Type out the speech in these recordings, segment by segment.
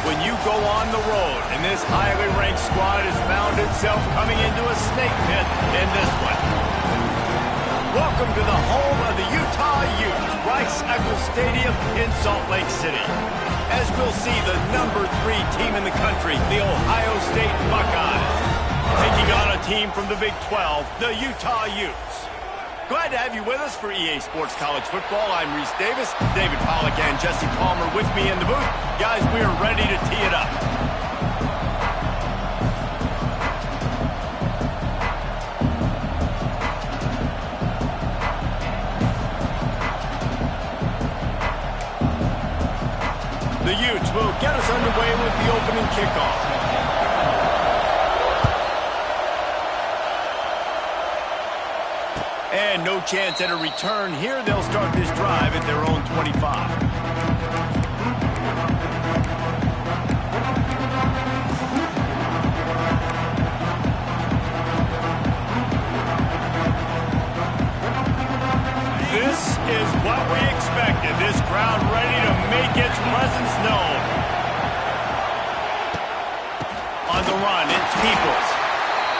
when you go on the road, and this highly ranked squad has found itself coming into a snake pit in this one. Welcome to the home of the Utah Utes, Rice-Eccles Stadium in Salt Lake City. As we'll see the #3 team in the country, the Ohio State Buckeyes, taking on a team from the Big 12, the Utah Utes. Glad to have you with us for EA Sports College Football. I'm Reese Davis, David Pollack and Jesse Palmer with me in the booth. Guys, we are ready to tee it up. The Utes will get us underway with the opening kickoff. And no chance at a return here. They'll start this drive at their own 25. This is what we expected. This crowd ready to make its presence known. On the run, it's Peoples.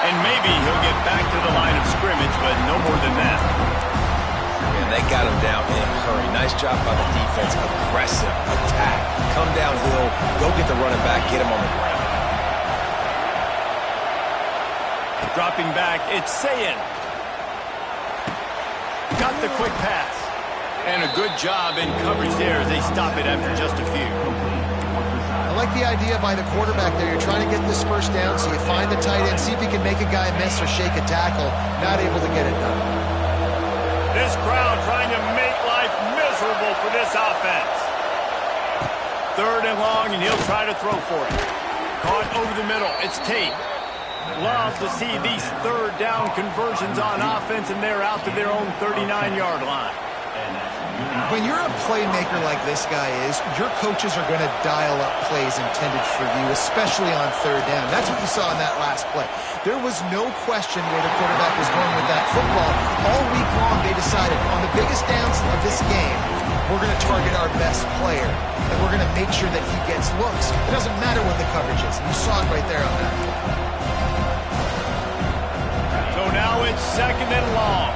And maybe he'll get back to the line of scrimmage, but no more than that. Yeah, they got him down in a hurry. Nice job by the defense. Aggressive, attack, come downhill, go get the running back, get him on the ground. Dropping back, it's Sayin. Got the quick pass. And a good job in coverage there as they stop it after just a few. I like the idea by the quarterback there. You're trying to get this first down, so you find the tight end, see if you can make a guy miss or shake a tackle. Not able to get it done. This crowd trying to make life miserable for this offense. 3rd and long, and he'll try to throw for it. Caught over the middle. It's Tate. Love to see these 3rd down conversions on offense, and they're out to their own 39-yard line. When you're a playmaker like this guy is, your coaches are going to dial up plays intended for you, especially on 3rd down. That's what you saw in that last play. There was no question where the quarterback was going with that football. All week long, they decided on the biggest downs of this game, we're going to target our best player, and we're going to make sure that he gets looks. It doesn't matter what the coverage is. You saw it right there on that. So now it's 2nd and long.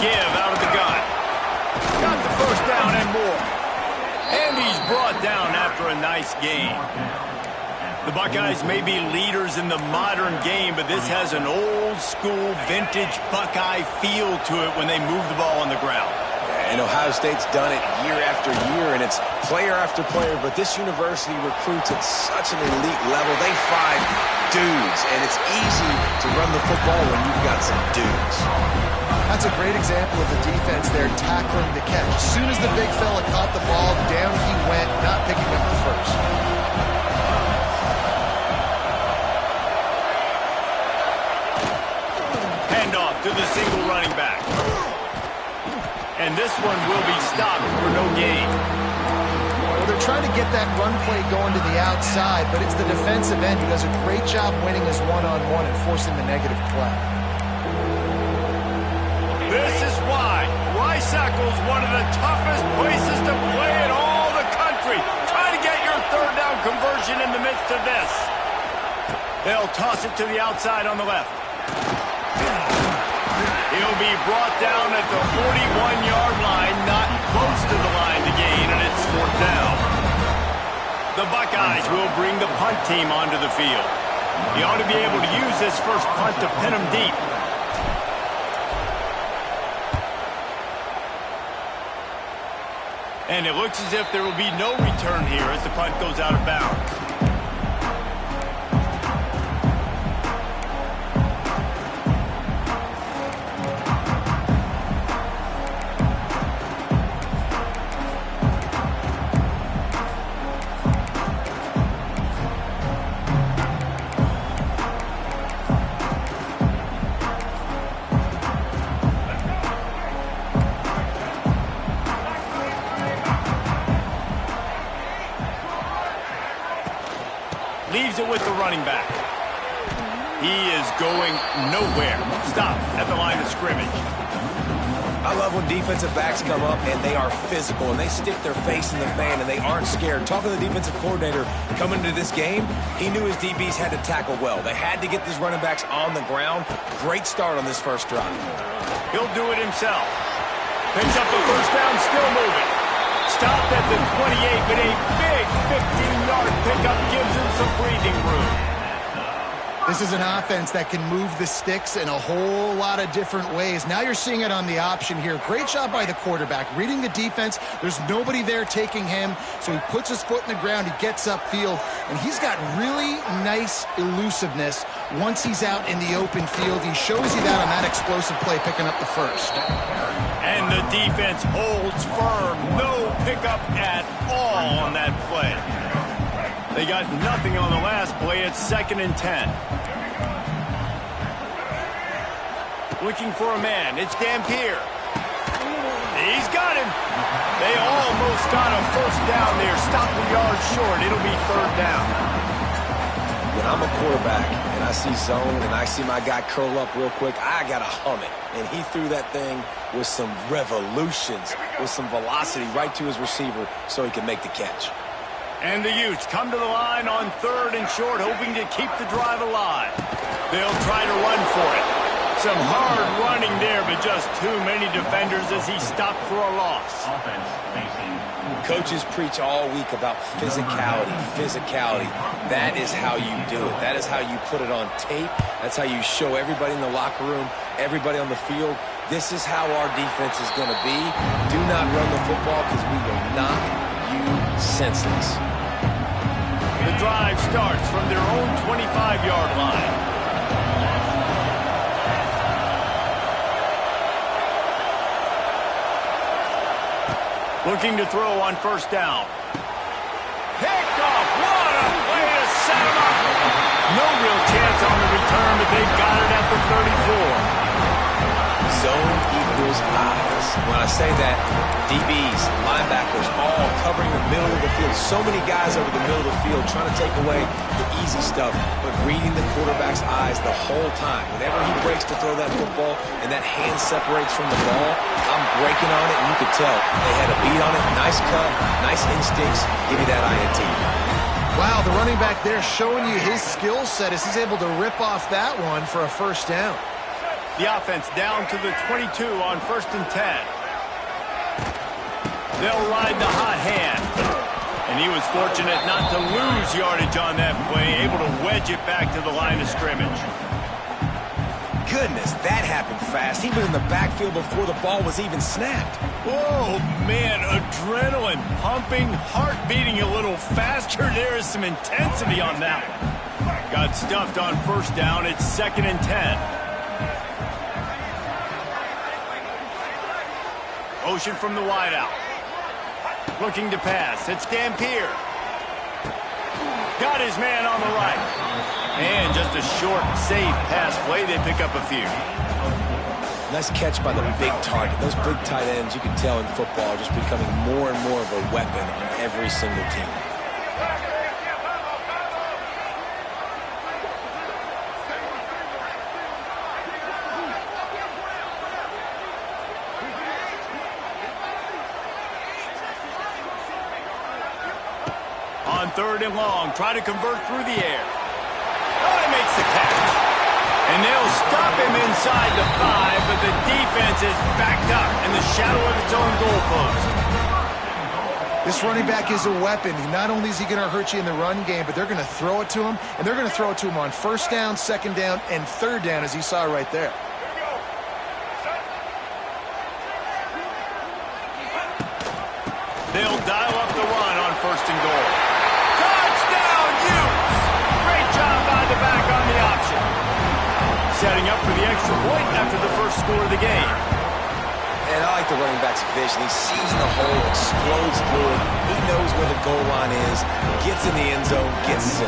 Give out of the gun. Got the first down and more. And he's brought down after a nice gain. The Buckeyes may be leaders in the modern game, but this has an old-school, vintage Buckeye feel to it when they move the ball on the ground. And Ohio State's done it year after year, and it's player after player, but this university recruits at such an elite level. They find dudes, and it's easy to run the football when you've got some dudes. That's a great example of the defense there tackling the catch. As soon as the big fella caught the ball, down he went, not picking up the first. Handoff to the single running back. And this one will be stopped for no gain. Well, they're trying to get that run play going to the outside, but it's the defensive end who does a great job winning his one-on-one and forcing the negative play. This is why Rice-Eccles, one of the toughest places to play in all the country. Try to get your 3rd down conversion in the midst of this. They'll toss it to the outside on the left. He'll be brought down at the 41-yard line, not close to the line to gain, and it's 4th down. The Buckeyes will bring the punt team onto the field. He ought to be able to use this first punt to pin him deep. And it looks as if there will be no return here as the punt goes out of bounds. Leaves it with the running back. He is going nowhere. Stop at the line of scrimmage. I love when defensive backs come up and they are physical and they stick their face in the fan and they aren't scared. Talking to the defensive coordinator coming into this game, he knew his DBs had to tackle well. They had to get these running backs on the ground. Great start on this first drive. He'll do it himself. Picks up the first down, still moving. Stopped at the 28, but a big 15-yard pickup gives him some breathing room. This is an offense that can move the sticks in a whole lot of different ways. Now you're seeing it on the option here. Great job by the quarterback. Reading the defense, there's nobody there taking him, so he puts his foot in the ground, he gets upfield, and he's got really nice elusiveness once he's out in the open field. He shows you that on that explosive play, picking up the first. And the defense holds firm. No pickup at all on that play. They got nothing on the last play. It's 2nd and 10. Looking for a man. It's Dampier. He's got him. They almost got a first down there. Stopped a yard short. It'll be 3rd down. When I'm a quarterback and I see zone and I see my guy curl up real quick, I got to hum it. And he threw that thing with some revolutions, with some velocity right to his receiver so he could make the catch. And the Utes come to the line on 3rd and short, hoping to keep the drive alive. They'll try to run for it. Some hard running there, but just too many defenders as he stopped for a loss. Coaches preach all week about physicality, physicality. That is how you do it. That is how you put it on tape. That's how you show everybody in the locker room, everybody on the field. This is how our defense is going to be. Do not run the football because we will knock you senseless. The drive starts from their own 25-yard line. Looking to throw on 1st down. Picked off. What a way to set him up. No real chance on the return, but they've got it at the 34. Zone equals eyes. When I say that, DBs, linebackers, all covering the middle of the field. So many guys over the middle of the field trying to take away the easy stuff, but reading the quarterback's eyes the whole time. Whenever he breaks to throw that football and that hand separates from the ball, I'm breaking on it, and you could tell they had a beat on it. Nice cut, nice instincts. Give me that INT. Wow, the running back there showing you his skill set as he's able to rip off that one for a first down. The offense down to the 22 on 1st and 10. They'll ride the hot hand. And he was fortunate not to lose yardage on that play, able to wedge it back to the line of scrimmage. Goodness, that happened fast. He was in the backfield before the ball was even snapped. Oh, man, adrenaline pumping, heart beating a little faster. There is some intensity on that one. Got stuffed on 1st down. It's 2nd and 10. Motion from the wideout. Looking to pass. It's Dampier. Got his man on the right. And just a short, safe pass play. They pick up a few. Nice catch by the big target. Those big tight ends, you can tell in football, are just becoming more and more of a weapon on every single team. On 3rd and long, try to convert through the air. Oh, he makes the catch. And they'll stop him inside the 5, but the defense is backed up in the shadow of its own goalpost. This running back is a weapon. Not only is he going to hurt you in the run game, but they're going to throw it to him, and they're going to throw it to him on 1st down, 2nd down, and 3rd down, as you saw right there. They'll dial up the run on 1st and goal. Touchdown, Utes! Great job by the back on the option. Setting up for the extra point after the first score of the game. And I like the running back's vision. He sees the hole, explodes through it. He knows where the goal line is, gets in the end zone, gets 6.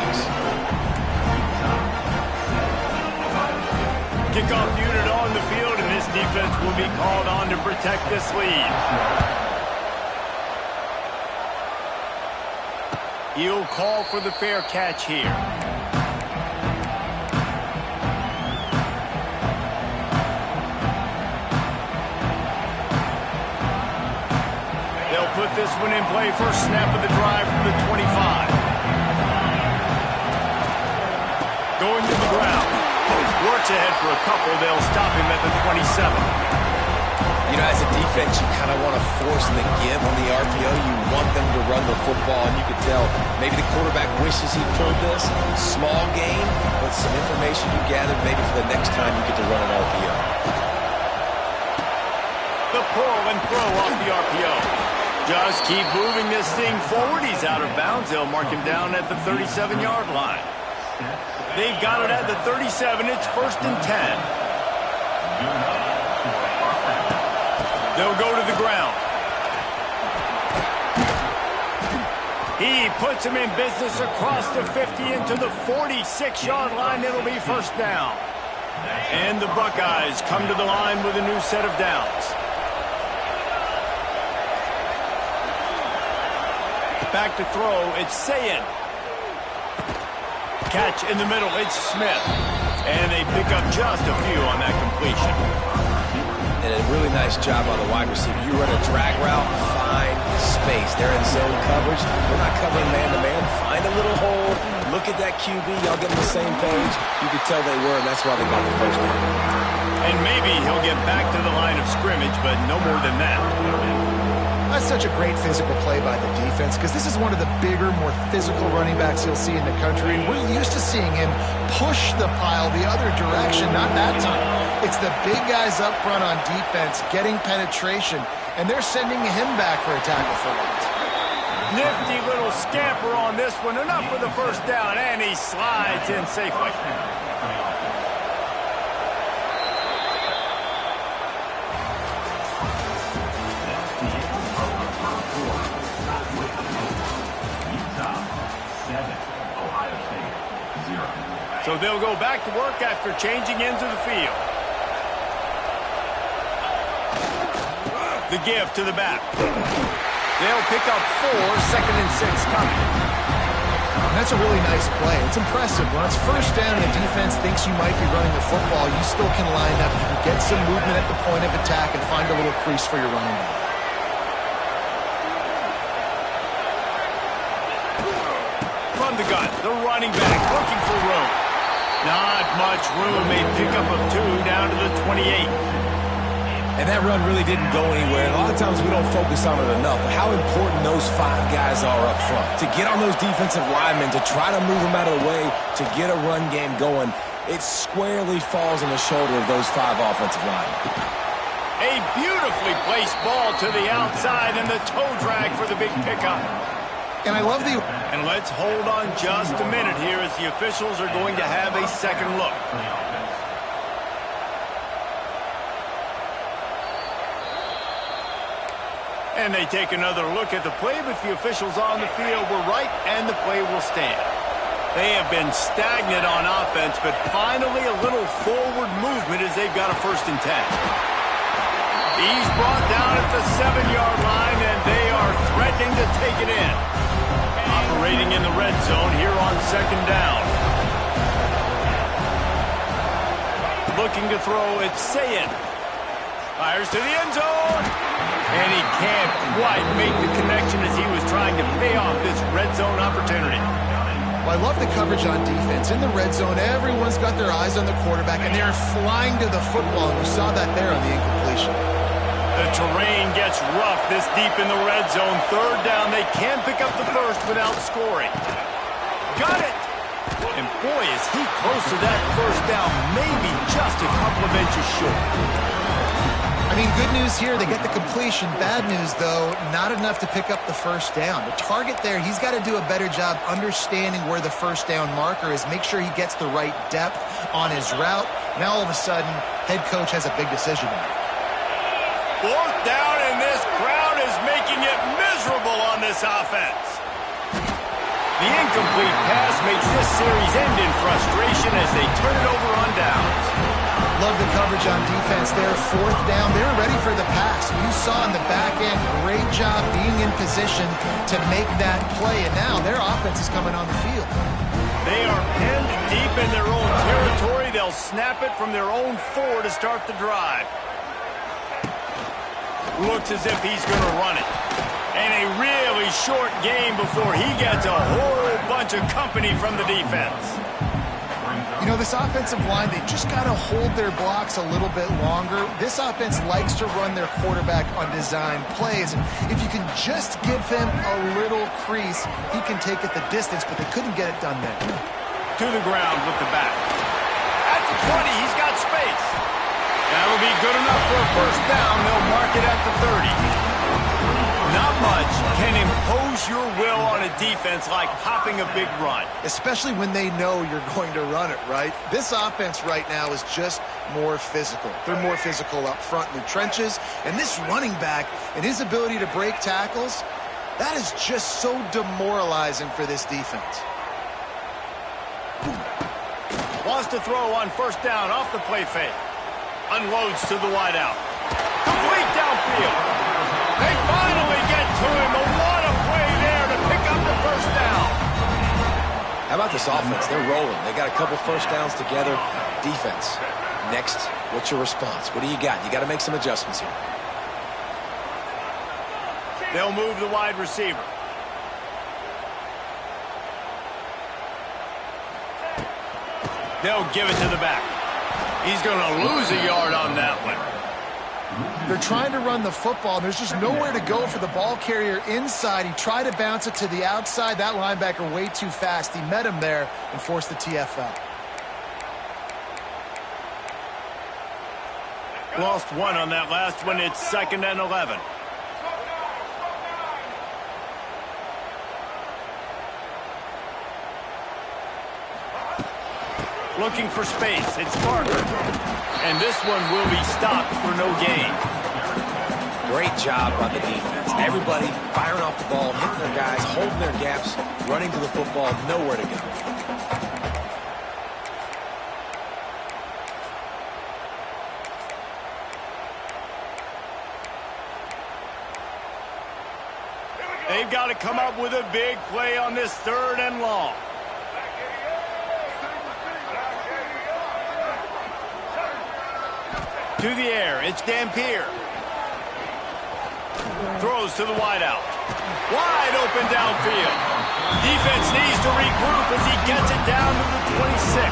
Kickoff unit on the field, and this defense will be called on to protect this lead. He'll call for the fair catch here. put this one in play. First snap of the drive from the 25. Going to the ground. Works ahead for a couple. They'll stop him at the 27. You know, as a defense, you kind of want to force the give on the RPO. You want them to run the football, and you can tell maybe the quarterback wishes he pulled this. Small gain, but some information you gathered maybe for the next time you get to run an RPO. The pull and throw off the RPO. Just keep moving this thing forward. He's out of bounds. They'll mark him down at the 37-yard line. They've got it at the 37. It's 1st and 10. They'll go to the ground. He puts him in business across the 50 into the 46-yard line. It'll be 1st down. And the Buckeyes come to the line with a new set of downs. Back to throw. It's Sayin. Catch in the middle. It's Smith. And they pick up just a few on that completion. And a really nice job on the wide receiver. You run a drag route, find space. They're in zone coverage. They're not covering man-to-man. Find a little hole. Look at that QB. Y'all get on the same page. You could tell they were, and that's why they got the 1st down. And maybe he'll get back to the line of scrimmage, but no more than that. That's such a great physical play by the defense because this is one of the bigger, more physical running backs you'll see in the country. And we're used to seeing him push the pile the other direction, not that time. It's the big guys up front on defense getting penetration, and they're sending him back for a tackle for loss. Nifty little scamper on this one. Enough for the 1st down, and he slides in safely. So they'll go back to work after changing into the field. The give to the back. They'll pick up 4, 2nd and 6 coming. And that's a really nice play. It's impressive. When it's 1st down and the defense thinks you might be running the football, you still can line up. You can get some movement at the point of attack and find a little crease for your running back. From the gun, the running back looking for room. Not much room. A pickup of 2 down to the 28. And that run really didn't go anywhere. And a lot of times we don't focus on it enough. But how important those 5 guys are up front. To get on those defensive linemen, to try to move them out of the way, to get a run game going, it squarely falls on the shoulder of those 5 offensive linemen. A beautifully placed ball to the outside and the toe drag for the big pickup. And I love the... And let's hold on just a minute here as the officials are going to have a second look. And they take another look at the play, but the officials on the field were right, and the play will stand. They have been stagnant on offense, but finally a little forward movement as they've got a 1st and 10. He's brought down at the 7-yard line, and they are threatening to take it in. Operating in the red zone here on 2nd down. Looking to throw, it's Sayin. Fires to the end zone. And he can't quite make the connection as he was trying to pay off this red zone opportunity. Well, I love the coverage on defense. In the red zone, everyone's got their eyes on the quarterback, and they're flying to the football, and we saw that there on the incompletion. The terrain gets rough this deep in the red zone. 3rd down, they can pick up the 1st without scoring. Got it! And boy, is he close to that 1st down, maybe just a couple of inches short. I mean, good news here, they get the completion. Bad news, though, not enough to pick up the 1st down. The target there, he's got to do a better job understanding where the 1st down marker is, make sure he gets the right depth on his route. Now, all of a sudden, head coach has a big decision to make. 4th down, and this crowd is making it miserable on this offense. The incomplete pass makes this series end in frustration as they turn it over on downs. Love the coverage on defense there. 4th down, they're ready for the pass. You saw in the back end, great job being in position to make that play, and now their offense is coming on the field. They are pinned deep in their own territory. They'll snap it from their own 4 to start the drive. Looks as if he's going to run it. And a really short game before he gets a whole bunch of company from the defense. You know, this offensive line, they just got to hold their blocks a little bit longer. This offense likes to run their quarterback on design plays. And if you can just give them a little crease, he can take it the distance, but they couldn't get it done there. To the ground with the back. At the 20, he's got space. That'll be good enough for a first down. They'll mark it at the 30. Not much can impose your will on a defense like popping a big run. Especially when they know you're going to run it, right? This offense right now is just more physical. They're more physical up front in the trenches. And this running back and his ability to break tackles, that is just so demoralizing for this defense. Wants to throw on first down off the play fake. Unloads to the wideout. Complete downfield. They finally get to him. A lot of play there to pick up the first down. How about this offense? They're rolling. They got a couple first downs together. Defense. Next, what's your response? What do you got? You got to make some adjustments here. They'll move the wide receiver. They'll give it to the back. He's going to lose a yard on that one. They're trying to run the football. There's just nowhere to go for the ball carrier inside. He tried to bounce it to the outside. That linebacker way too fast. He met him there and forced the TFL. Lost one on that last one. It's 2nd and 11. Looking for space. It's Parker. And this one will be stopped for no gain. Great job by the defense. Everybody firing off the ball, hitting their guys, holding their gaps, running to the football, nowhere to go. They've got to come up with a big play on this 3rd and long. To the air, it's Dampier. Throws to the wideout. Wide open downfield. Defense needs to regroup as he gets it down to the 26.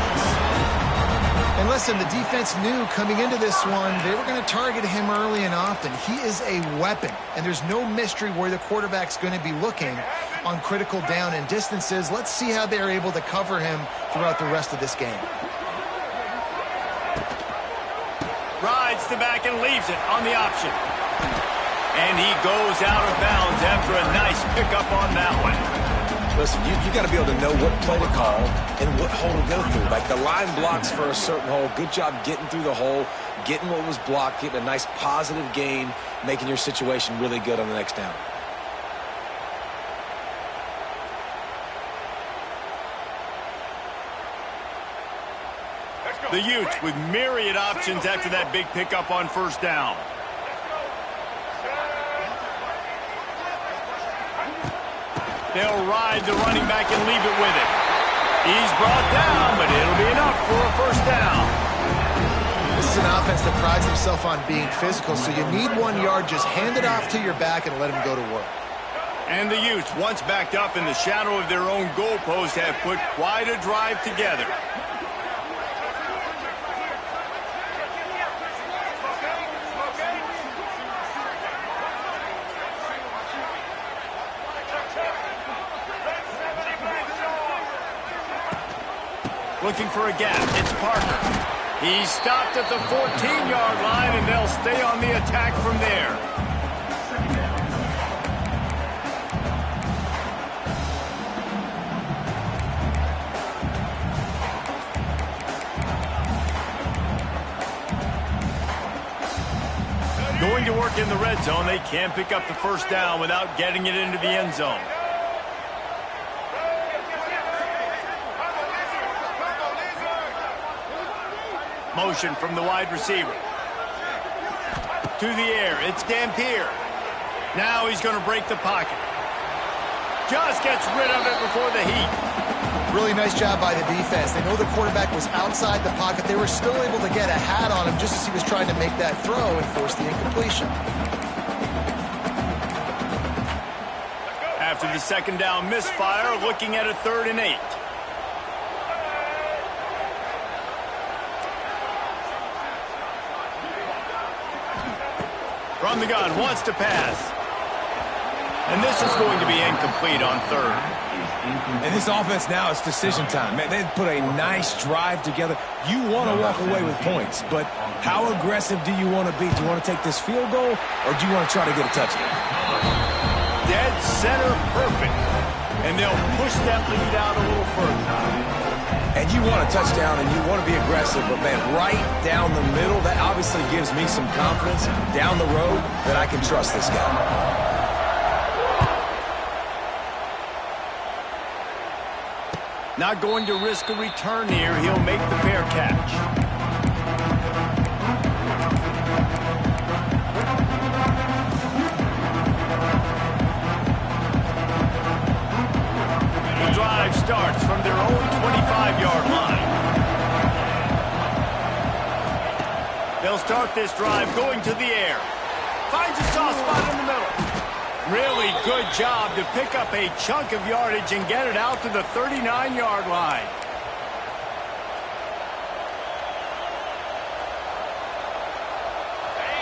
And listen, the defense knew coming into this one, they were going to target him early and often. He is a weapon, and there's no mystery where the quarterback's going to be looking on critical down and distances. Let's see how they're able to cover him throughout the rest of this game. Rides the back and leaves it on the option. And he goes out of bounds after a nice pickup on that one. Listen, you got to be able to know what play to call and what hole to go through. Like the line blocks for a certain hole. Good job getting through the hole, getting what was blocked, getting a nice positive gain, making your situation really good on the next down. The Utes with myriad options after that big pickup on first down. They'll ride the running back and leave it with him. He's brought down, but it'll be enough for a first down. This is an offense that prides himself on being physical, so you need 1 yard. Just hand it off to your back and let him go to work. And the Utes, once backed up in the shadow of their own goalpost, have put quite a drive together. Looking for a gap. It's Parker. He's stopped at the 14-yard line, and they'll stay on the attack from there. Going to work in the red zone. They can't pick up the first down without getting it into the end zone. Motion from the wide receiver. To the air, it's Dampier. Now he's going to break the pocket. Just gets rid of it before the heat. Really nice job by the defense. They know the quarterback was outside the pocket. They were still able to get a hat on him just as he was trying to make that throw and force the incompletion. After the second down misfire, looking at a 3rd and 8. From the gun, wants to pass. And this is going to be incomplete on 3rd. And this offense now, it's decision time. Man, they put a nice drive together. You want to walk away with points, but how aggressive do you want to be? Do you want to take this field goal, or do you want to try to get a touchdown? Dead center perfect. And they'll push that lead out a little further. And you want a touchdown, and you want to be aggressive, but, man, right down the middle, that obviously gives me some confidence down the road that I can trust this guy. Not going to risk a return here. He'll make the fair catch. The drive starts from their own 25-yard line. They'll start this drive going to the air. Finds a soft spot in the middle. Really good job to pick up a chunk of yardage and get it out to the 39-yard line.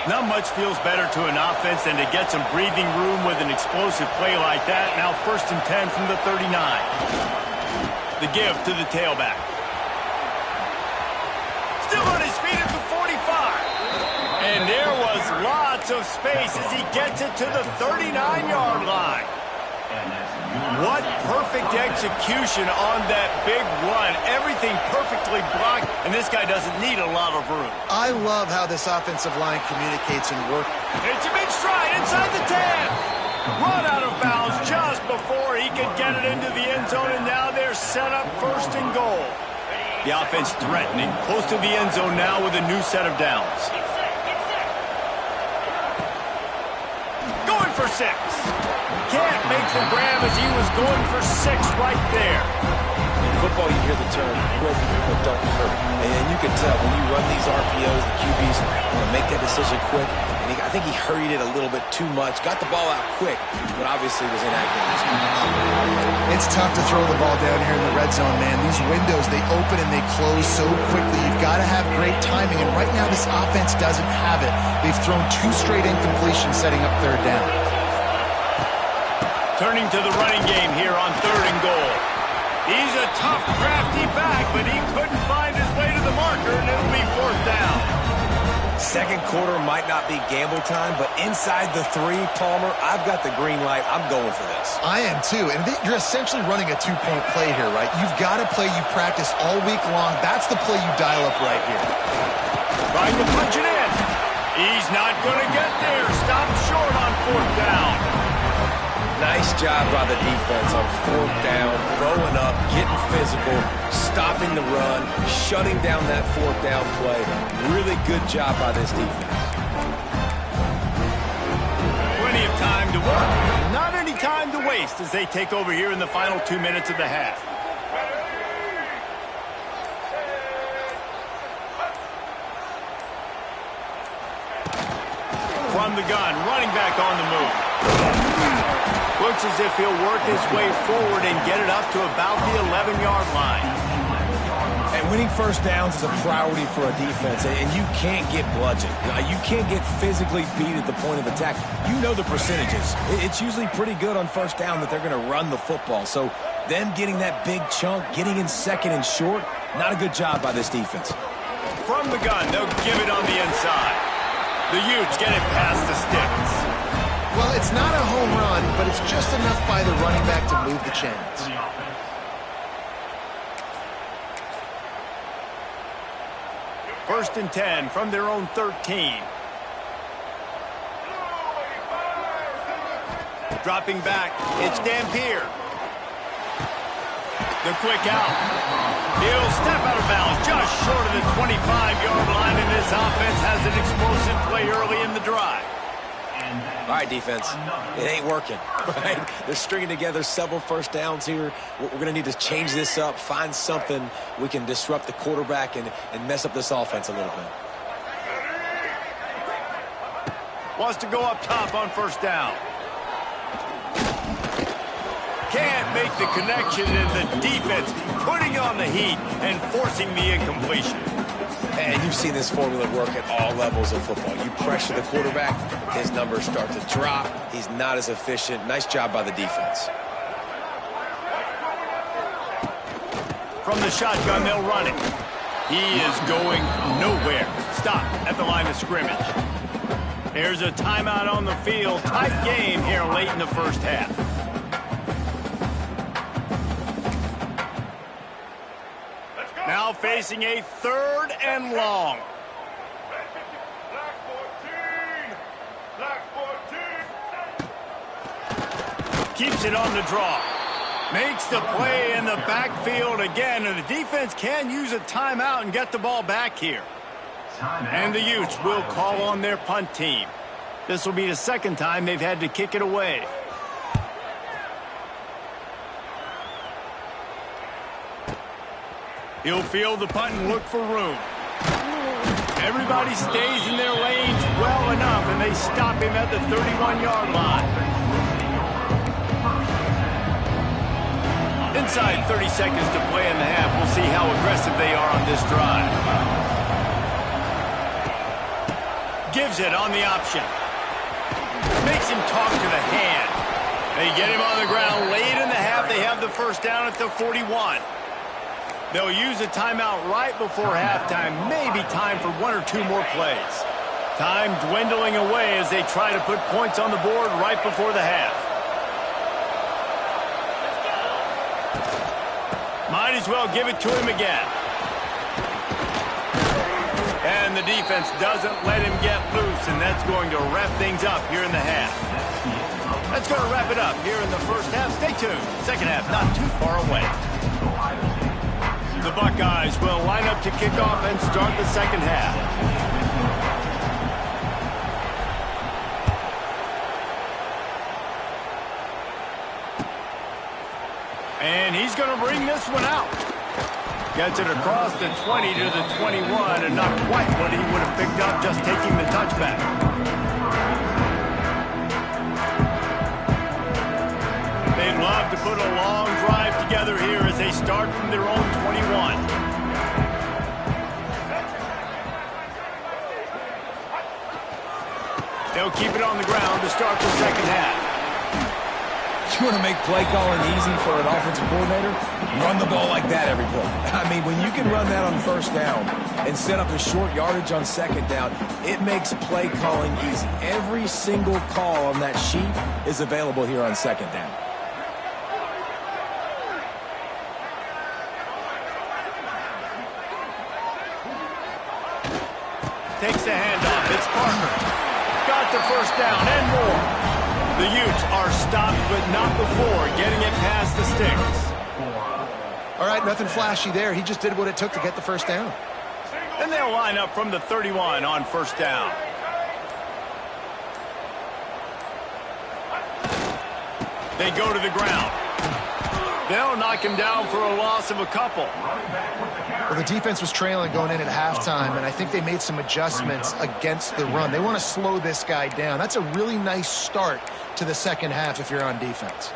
Not much feels better to an offense than to get some breathing room with an explosive play like that. Now 1st and 10 from the 39. The give to the tailback. Still on his feet at the 45. And there was lots of space as he gets it to the 39-yard line. What perfect execution on that big run. Everything perfectly blocked, and this guy doesn't need a lot of room. I love how this offensive line communicates and works. It's a big stride inside the 10. Run out of bounds just before he could get it into the end zone, and now they're set up 1st and goal. The offense threatening, close to the end zone now with a new set of downs. Going for 6. Can't make the grab as he was going for 6 right there. In football, you hear the term, quick but don't hurt. And you can tell when you run these RPOs, the QBs want to make that decision quick. And I think he hurried it a little bit too much. Got the ball out quick, but obviously was inaccurate. It's tough to throw the ball down here in the red zone, man. These windows, they open and they close so quickly. You've got to have great timing, and right now this offense doesn't have it. They've thrown 2 straight incompletions setting up 3rd down. Turning to the running game here on 3rd and goal. He's a tough, crafty back, but he couldn't find his way to the marker, and it'll be 4th down. Second quarter might not be gamble time, but inside the 3, Palmer, I've got the green light. I'm going for this. I am too, and you're essentially running a 2-point play here, right? You've got a play you practice all week long. That's the play you dial up right here. Trying to punch it in. He's not going to get there. Stop short on 4th down. Nice job by the defense on 4th down, throwing up, getting physical, stopping the run, shutting down that 4th down play. Really good job by this defense. Plenty of time to work. Not any time to waste as they take over here in the final 2 minutes of the half. From the gun, running back on the move. Looks as if he'll work his way forward and get it up to about the 11-yard line. And winning 1st downs is a priority for a defense, and you can't get bludgeoned. You can't get physically beat at the point of attack. You know the percentages. It's usually pretty good on 1st down that they're going to run the football. So them getting that big chunk, getting in 2nd and short, not a good job by this defense. From the gun, they'll give it on the inside. The Utes get it past the sticks. Well, it's not a home run, but it's just enough by the running back to move the chains. 1st and 10 from their own 13. Dropping back, it's Dampier. The quick out. He'll step out of bounds just short of the 25-yard line, and this offense has an explosive play early in the drive. All right, defense, it ain't working, right? They're stringing together several 1st downs here. We're going to need to change this up, find something we can disrupt the quarterback and mess up this offense a little bit. Wants to go up top on 1st down. Can't make the connection, and the defense putting on the heat and forcing the incompletion. And you've seen this formula work at all levels of football. You pressure the quarterback, his numbers start to drop. He's not as efficient. Nice job by the defense. From the shotgun, they'll run it. He is going nowhere. Stop at the line of scrimmage. Here's a timeout on the field. Tight game here late in the first half. Now facing a 3rd and long. Keeps it on the draw. Makes the play in the backfield again, and the defense can use a timeout and get the ball back here. And the Utes will call on their punt team. This will be the 2nd time they've had to kick it away. He'll field the punt and look for room. Everybody stays in their lanes well enough, and they stop him at the 31-yard line. Inside 30 seconds to play in the half. We'll see how aggressive they are on this drive. Gives it on the option. Makes him talk to the hand. They get him on the ground late in the half. They have the first down at the 41. They'll use a timeout right before halftime. Maybe time for 1 or 2 more plays. Time dwindling away as they try to put points on the board right before the half. Might as well give it to him again. And the defense doesn't let him get loose, and that's going to wrap things up here in the half. That's going to wrap it up here in the first half. Stay tuned. Second half not too far away. The Buckeyes will line up to kick off and start the second half. And he's going to bring this one out. Gets it across the 20 to the 21, and not quite what he would have picked up just taking the touchback. They'd love to put a long drive together here as they start from their own 21. They'll keep it on the ground to start the second half. You want to make play calling easy for an offensive coordinator? Run the ball like that every play. I mean, when you can run that on first down and set up a short yardage on second down, it makes play calling easy. Every single call on that sheet is available here on second down. Takes the handoff. It's Parker. Got the first down and more. The Utes are stopped, but not before getting it past the sticks. All right, nothing flashy there. He just did what it took to get the first down. And they'll line up from the 31 on first down. They go to the ground. They'll knock him down for a loss of a couple. Well, the defense was trailing going in at halftime, and I think they made some adjustments against the run. They want to slow this guy down. That's a really nice start to the second half if you're on defense.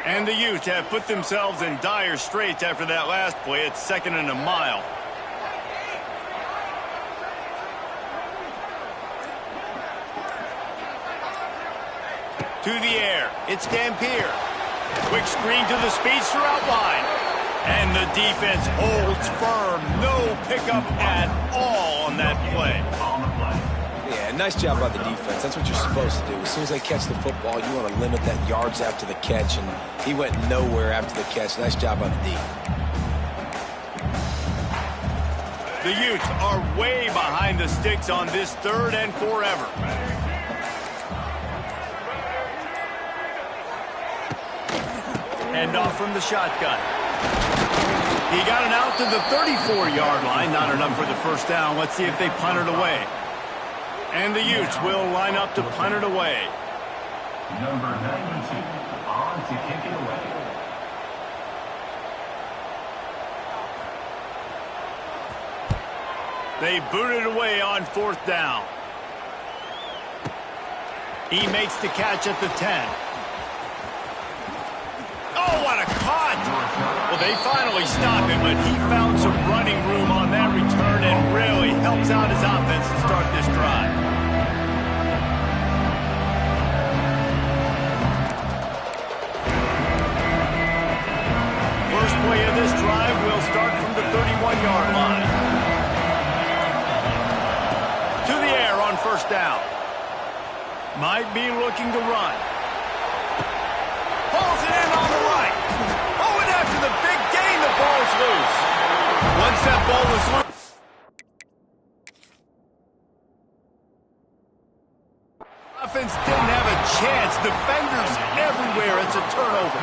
And the Utes have put themselves in dire straits after that last play. It's 2nd and a mile. To the air. It's Dampier. Quick screen to the speedster outline. And the defense holds firm. No pickup at all on that play. Yeah, nice job by the defense. That's what you're supposed to do. As soon as they catch the football, you want to limit that yards after the catch, and he went nowhere after the catch. Nice job by the D. The Utes are way behind the sticks on this 3rd and forever. Hand off from the shotgun. He got it out to the 34-yard line. Not enough for the first down. Let's see if they punt it away. And the Utes will line up to punt it away. Number 92 on to kick it away. They boot it away on 4th down. He makes the catch at the 10. Oh, what a cut! Well, they finally stop him, but he found some running room on that return and really helps out his offense to start this drive. First play of this drive will start from the 31-yard line. To the air on 1st down. Might be looking to run. Pulls it in on the right. Oh, and after the big gain, the ball's loose. Once that ball was loose. Offense didn't have a chance. Defenders everywhere. It's a turnover.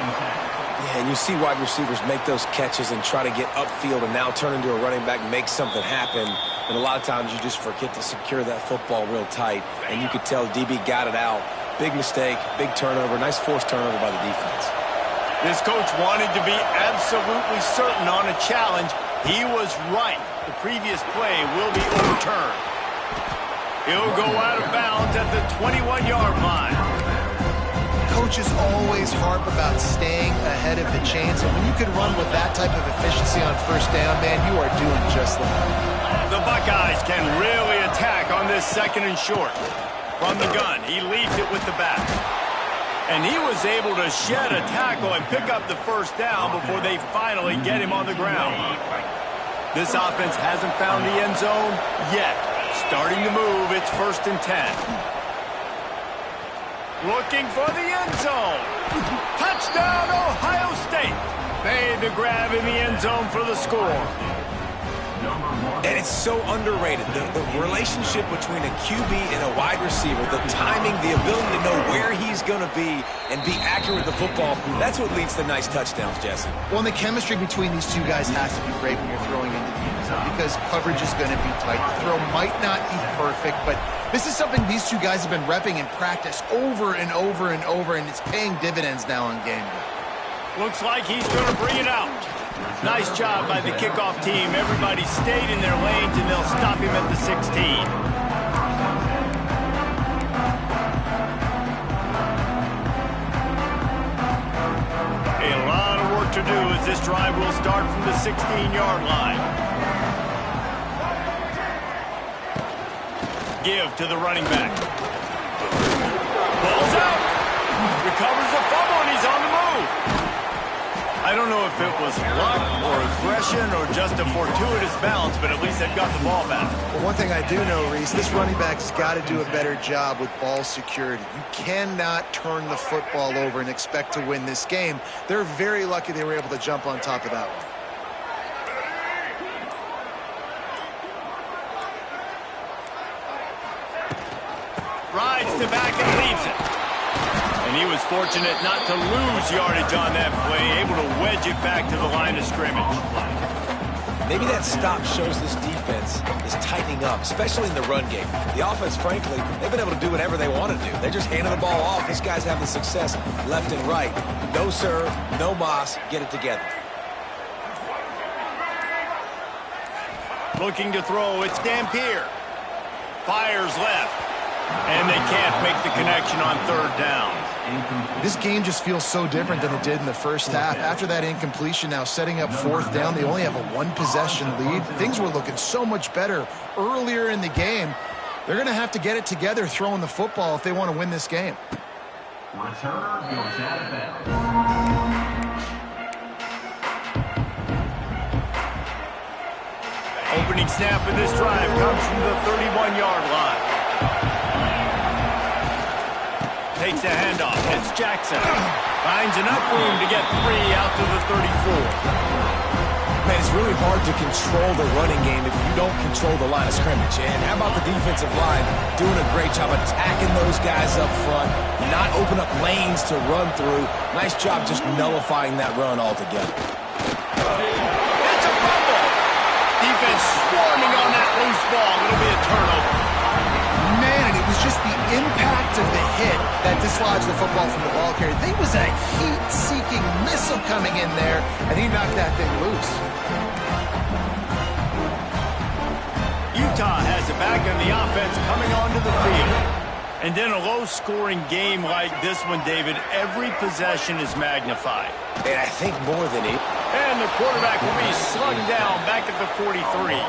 Yeah, and you see wide receivers make those catches and try to get upfield and now turn into a running back and make something happen. And a lot of times you just forget to secure that football real tight. And you could tell DB got it out. Big mistake, big turnover, nice forced turnover by the defense. This coach wanted to be absolutely certain on a challenge. He was right. The previous play will be overturned. He'll go out of bounds at the 21-yard line. Coaches always harp about staying ahead of the chains, and when you can run with that type of efficiency on 1st down, man, you are doing just that. The Buckeyes can really attack on this 2nd and short. From the gun, he leads it with the back. And he was able to shed a tackle and pick up the 1st down before they finally get him on the ground. This offense hasn't found the end zone yet. Starting to move, it's 1st and 10. Looking for the end zone. Touchdown, Ohio State. Made the grab in the end zone for the score. And it's so underrated. The relationship between a QB and a wide receiver, the timing, the ability to know where he's going to be and be accurate with the football, that's what leads to nice touchdowns, Jesse. Well, and the chemistry between these two guys has to be great when you're throwing into the end zone because coverage is going to be tight. The throw might not be perfect, but this is something these two guys have been repping in practice over and over and over, and it's paying dividends now on game day. Looks like he's going to bring it out. Nice job by the kickoff team. Everybody stayed in their lanes, and they'll stop him at the 16. A lot of work to do as this drive will start from the 16-yard line. Give to the running back. Ball's out. Recovers the fumble, and he's on the move. I don't know if it was luck or aggression or just a fortuitous bounce, but at least they've got the ball back. Well, one thing I do know, Reese, this running back's got to do a better job with ball security. You cannot turn the football over and expect to win this game. They're very lucky they were able to jump on top of that one. Rides to back and leaves it. And he was fortunate not to lose yardage on that play, able to wedge it back to the line of scrimmage. Maybe that stop shows this defense is tightening up, especially in the run game. The offense, frankly, they've been able to do whatever they want to do. They're just handing the ball off. This guy's having success left and right. No serve, no moss, get it together. Looking to throw, it's Dampier. Fires left. And they can't make the connection on 3rd down. This game just feels so different than it did in the first half. After that incompletion, now setting up 4th down, they only have a 1-possession lead. Things were looking so much better earlier in the game. They're going to have to get it together throwing the football if they want to win this game. Returner goes out of bounds. Opening snap of this drive comes from the 31-yard line. Takes the handoff. It's Jackson. Finds enough room to get 3 out to the 34. Man, it's really hard to control the running game if you don't control the line of scrimmage. And how about the defensive line doing a great job attacking those guys up front, not open up lanes to run through. Nice job just nullifying that run altogether. It's a fumble. Defense swarming on that loose ball. It'll be a turnover. Man, it was just the impact of the hit that dislodged the football from the ball carrier. There was a heat-seeking missile coming in there, and he knocked that thing loose. You Utah has it back in the offense coming onto the field. And in a low-scoring game like this one, David, every possession is magnified. And I think more than it. And the quarterback will be slung down back at the 43.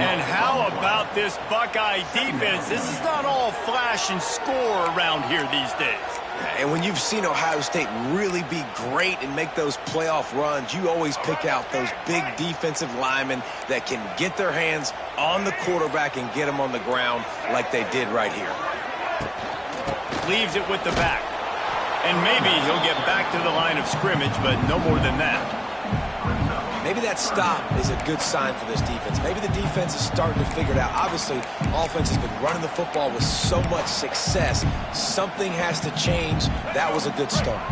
And how about this Buckeye defense? This is not all flash and score around here these days. And when you've seen Ohio State really be great and make those playoff runs, you always pick out those big defensive linemen that can get their hands on the quarterback and get him on the ground like they did right here. Leaves it with the back. And maybe he'll get back to the line of scrimmage, but no more than that. Maybe that stop is a good sign for this defense. Maybe the defense is starting to figure it out. Obviously, offense has been running the football with so much success. Something has to change. That was a good start.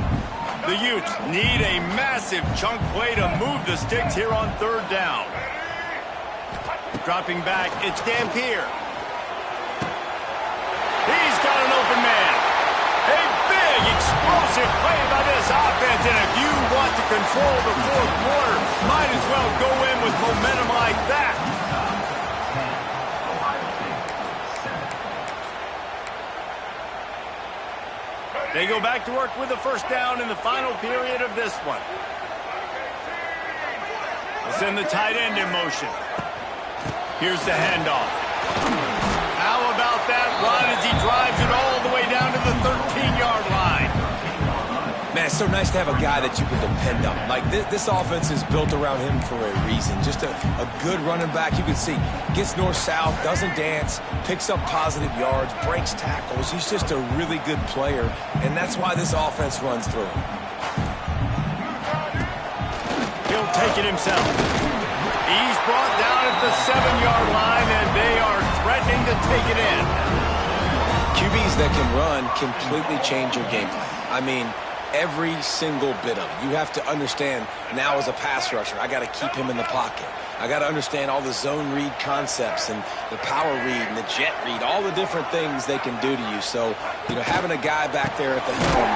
The Utes need a massive chunk play to move the sticks here on third down. Dropping back, it's Dampier. He's got an open man. A big, explosive play by this offense, and if you want to control the fourth quarter, might as well go in with momentum like that. They go back to work with the first down in the final period of this one. They'll send the tight end in motion. Here's the handoff. How about that run as he drives it all the way down to the 13-yard line? Man, it's so nice to have a guy that you can depend on. Like, this offense is built around him for a reason. Just a good running back. You can see, gets north-south, doesn't dance, picks up positive yards, breaks tackles. He's just a really good player, and that's why this offense runs through him. He'll take it himself. He's brought down at the 7-yard line, and they are threatening to take it in. QBs that can run completely change your game plan. I mean, every single bit of it. You have to understand now as a pass rusher, I got to keep him in the pocket. I got to understand all the zone read concepts and the power read and the jet read, all the different things they can do to you. So, having a guy back there at the helm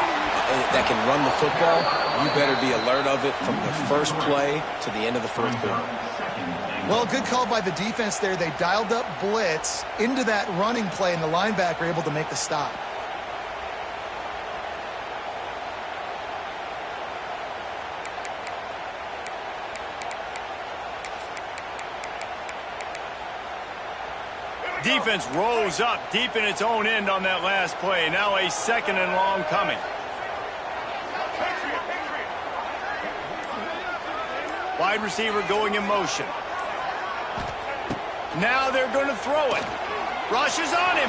that can run the football, you better be alert of it from the first play to the end of the fourth quarter. Well, good call by the defense there. They dialed up blitz into that running play, and the linebacker able to make the stop. Defense rose up deep in its own end on that last play. Now a second and long coming. Wide receiver going in motion. Now they're going to throw it. Rush is on him.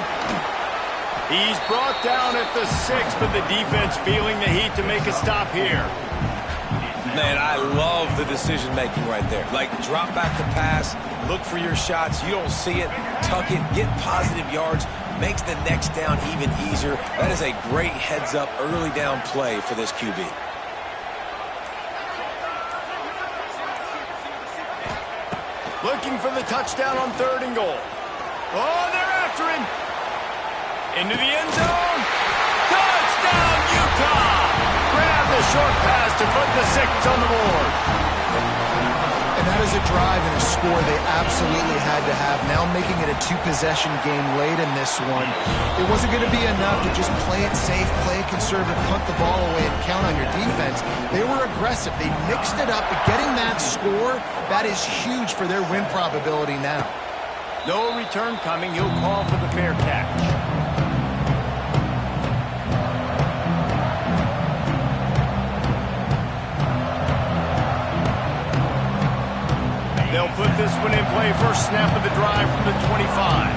He's brought down at the 6, but the defense feeling the heat to make a stop here. Man, I love the decision-making right there. Like, drop back to pass, look for your shots. You don't see it, tuck it, get positive yards, makes the next down even easier. That is a great heads-up, early down play for this QB. Looking for the touchdown on 3rd and goal. Oh, they're after him. Into the end zone. Touchdown, Utah! Grab the short pass to put the 6 on the board. And that is a drive and a score they absolutely had to have. Now making it a 2-possession game late in this one. It wasn't going to be enough to just play it safe, play it conservative, punt the ball away, and count on your defense. They were aggressive. They mixed it up. But getting that score, that is huge for their win probability now. No return coming. He'll call for the fair catch. They'll put this one in play. First snap of the drive from the 25.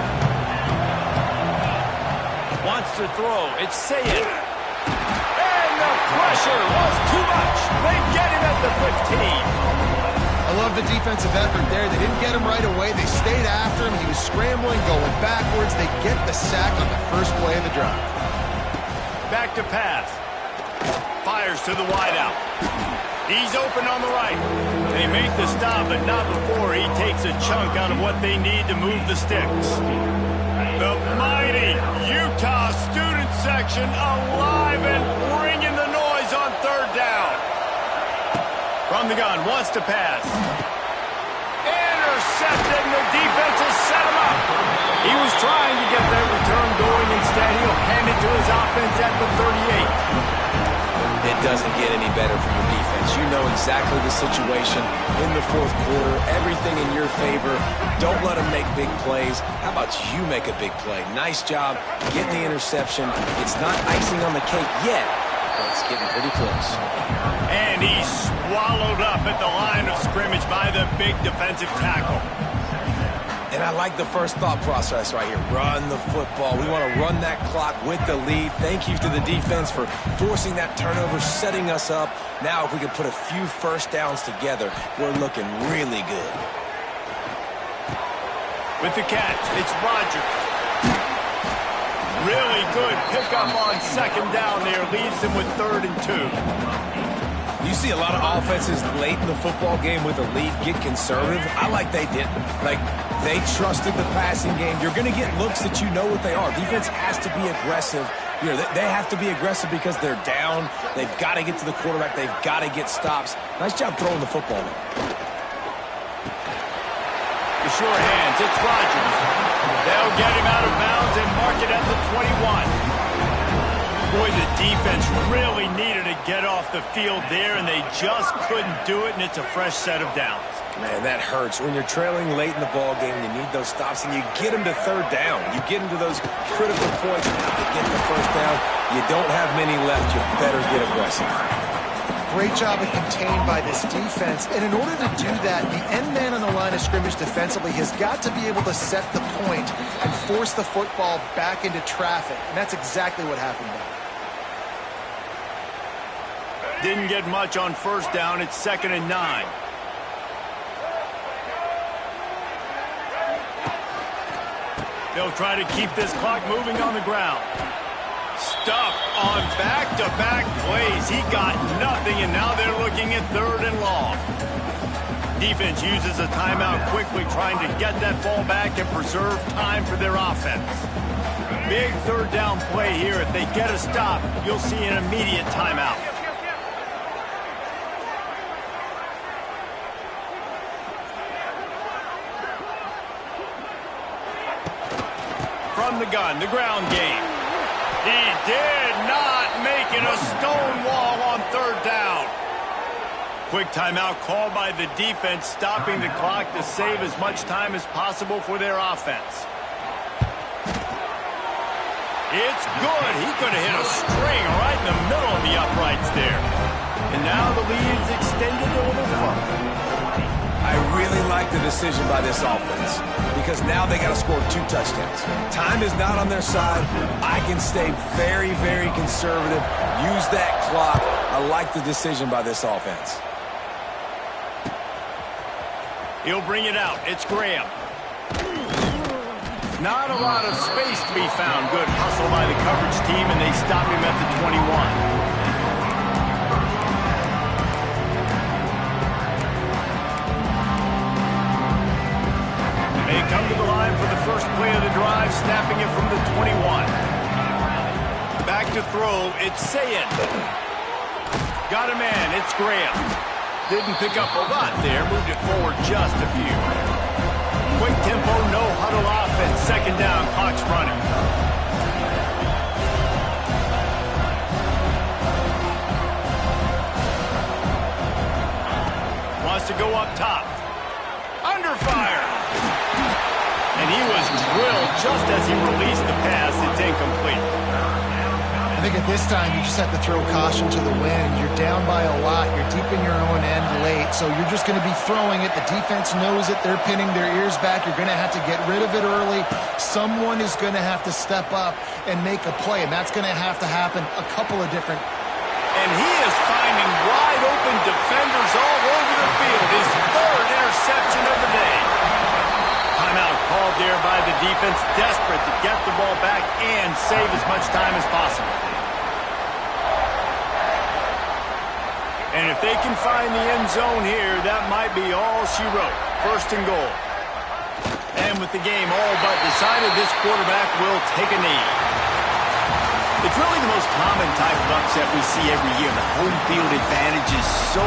Wants to throw. It's Sayed. And the pressure was too much. They get him at the 15. I love the defensive effort there. They didn't get him right away. They stayed after him. He was scrambling, going backwards. They get the sack on the first play of the drive. Back to pass. Fires to the wideout. He's open on the right. They make the stop, but not before he takes a chunk out of what they need to move the sticks. The mighty Utah student section alive and bringing the noise on 3rd down. From the gun, wants to pass. Intercepted, and the defense has set him up. He was trying to get that return going. Instead, he'll hand it to his offense at the 38. It doesn't get any better for your defense. You know exactly the situation in the fourth quarter. Everything in your favor. Don't let them make big plays. How about you make a big play? Nice job getting the interception. It's not icing on the cake yet, but it's getting pretty close. And he's swallowed up at the line of scrimmage by the big defensive tackle. And I like the first thought process right here. Run the football. We want to run that clock with the lead. Thank you to the defense for forcing that turnover, setting us up. Now if we can put a few first downs together, we're looking really good. With the catch, it's Rodgers. Really good pickup on second down there. Leaves them with 3rd and 2. You see a lot of offenses late in the football game with a lead get conservative. I like they didn't. Like, they trusted the passing game. You're going to get looks that you know what they are. Defense has to be aggressive. You know, they have to be aggressive because they're down. They've got to get to the quarterback. They've got to get stops. Nice job throwing the football. The sure hands, it's Rodgers. They'll get him out of bounds and mark it at the 21. Boy, the defense really needed to get off the field there, and they just couldn't do it, and it's a fresh set of downs. Man, that hurts. When you're trailing late in the ball game, you need those stops, and you get them to 3rd down. You get them to those critical points to get the first down. You don't have many left. You better get aggressive. Great job of contained by this defense. And in order to do that, the end man on the line of scrimmage defensively has got to be able to set the point and force the football back into traffic. And that's exactly what happened there. Didn't get much on first down. It's 2nd and 9. They'll try to keep this clock moving on the ground. Stuffed on back-to-back plays. He got nothing, and now they're looking at 3rd and long. Defense uses a timeout quickly, trying to get that ball back and preserve time for their offense. Big 3rd down play here. If they get a stop, you'll see an immediate timeout. From the gun, the ground game. He did not make it a stone wall on 3rd down. Quick timeout called by the defense, stopping the clock to save as much time as possible for their offense. It's good. He could have hit a string right in the middle of the uprights there. And now the lead's extended a little further. I really like the decision by this offense because now they got to score 2 touchdowns. Time is not on their side. I can stay very, very conservative. Use that clock. I like the decision by this offense. He'll bring it out. It's Graham. Not a lot of space to be found. Good hustle by the coverage team, and they stop him at the 21. They come to the line for the first play of the drive, snapping it from the 21. Back to throw, it's Sayin. Got a man, it's Graham. Didn't pick up a lot there, moved it forward just a few. Quick tempo, no huddle offense, 2nd down, clock's running. Wants to go up top. Under fire. And he was drilled just as he released the pass. It's incomplete. I think at this time you just have to throw caution to the wind. You're down by a lot. You're deep in your own end late, so you're just going to be throwing it. The defense knows it. They're pinning their ears back. You're going to have to get rid of it early. Someone is going to have to step up and make a play, and that's going to have to happen a couple of different. And he is finding wide open defenders all over the field. His 3rd interception of the day. Timeout called there by the defense, desperate to get the ball back and save as much time as possible. And if they can find the end zone here, that might be all she wrote. 1st and goal. And with the game all but decided, this quarterback will take a knee. It's really the most common type of upset we see every year. The home field advantage is so